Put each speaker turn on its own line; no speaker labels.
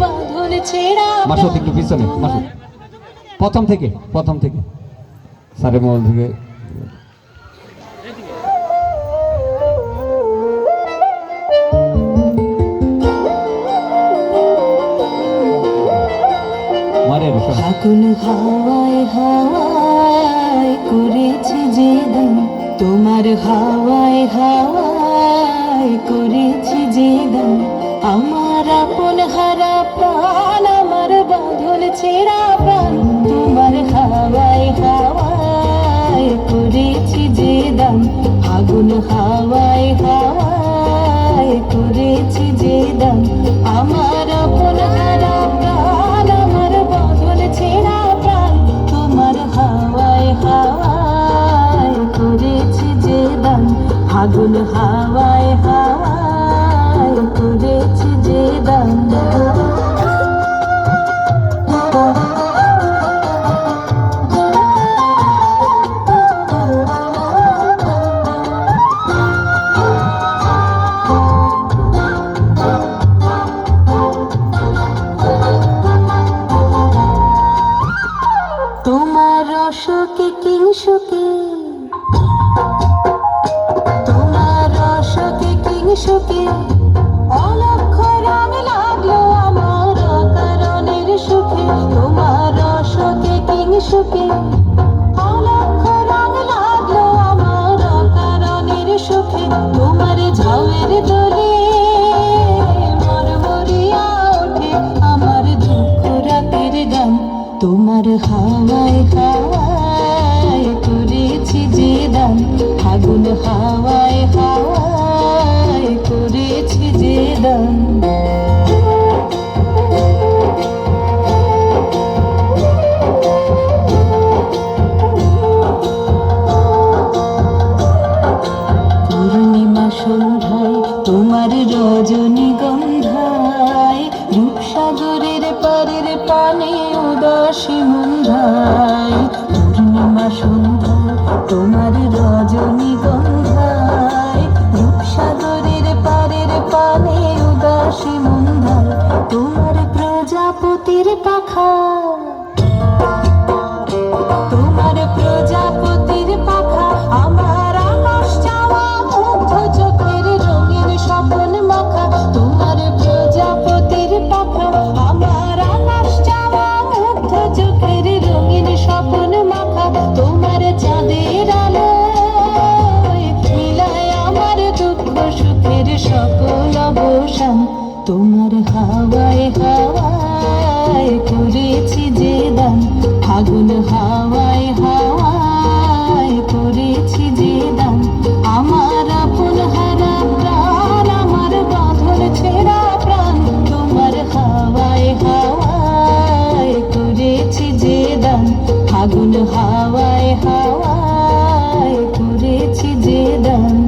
বাঁধন ছেড়া
মাসুদ একটু পিছনে, মাসুদ প্রথম থেকে সারে মহল থেকে।
ফাগুন হাওয়ায় হাওয়ায় করেছি যে দান, তোমার হাওয়ায় হাওয়ায় করেছি যে দান, আমার আপন হারা প্রাণ, আমার বাঁধন ছেড়া প্রাণ, তোমার হাওয়ায় হাওয়ায় করেছি যে দান, ফাগুন হাওয়ায় হাওয়ায় করেছি যে দান, আমার আপন হারা প্রাণ, আমার বাঁধন ছেড়া প্রাণ, তোমার হাওয়ায় হাওয়ায় করেছি যে দান, ফাগুন হাওয়ায় হাওয়ায় করেছি যে দান। তোমার রসকে কিংসুকে, তোমার রসকে কিংসুকে, অলক্ষ রং লাগলো আমার অকারণের সুখে, তোমার রসকে কিংসুকে, অলক্ষ রং লাগলো আমার অকারণের সুখে, তোমার ঝাউয়ের দোলে মরমরিয়া ওঠে আমার দুঃখ রাতের গান, তোমার হাওয়ায় হাওয়ায় করেছি যে দান, ফাগুন হাওয়ায় হাওয়ায় করেছি যে দান। পূর্ণিমা সন্ধ্যায় তোমার রজনীগন্ধায়, রূপসাগরের পারের পানে উদাসী মন্ধায়, পূর্ণিমা সন্ধ্যায় তোমার রজনীগন্ধায়, রূপসাগরের পারের পানে উদাসী মন্ধায়, তোমার প্রজাপতির পাখা, তোমার প্রজাপতির পাখা, আমার আকাশ চাওয়া মুগ্ধ চোখের রঙিন স্বপন মাখা, তোমার প্রজাপতির পাখা, আমার আকাশ চাওয়া মুগ্ধ চোখের রঙিন স্বপন মাখা, তোমার চাঁদের আলোয় মিলায় আমার দুঃখ সুখের সকল অবসান, তোমার হাওয়ায় হাওয়ায় করেছি যে দান, ফাগুন হাওয়ায় হাওয়ায় করেছি যে দান, আমার আপন হারা প্রাণ, আমার বাঁধন ছেড়া প্রাণ, তোমার হাওয়ায় হাওয়ায় করেছি যে দান, ফাগুন হাওয়ায় হাওয়ায় করেছি যে দান।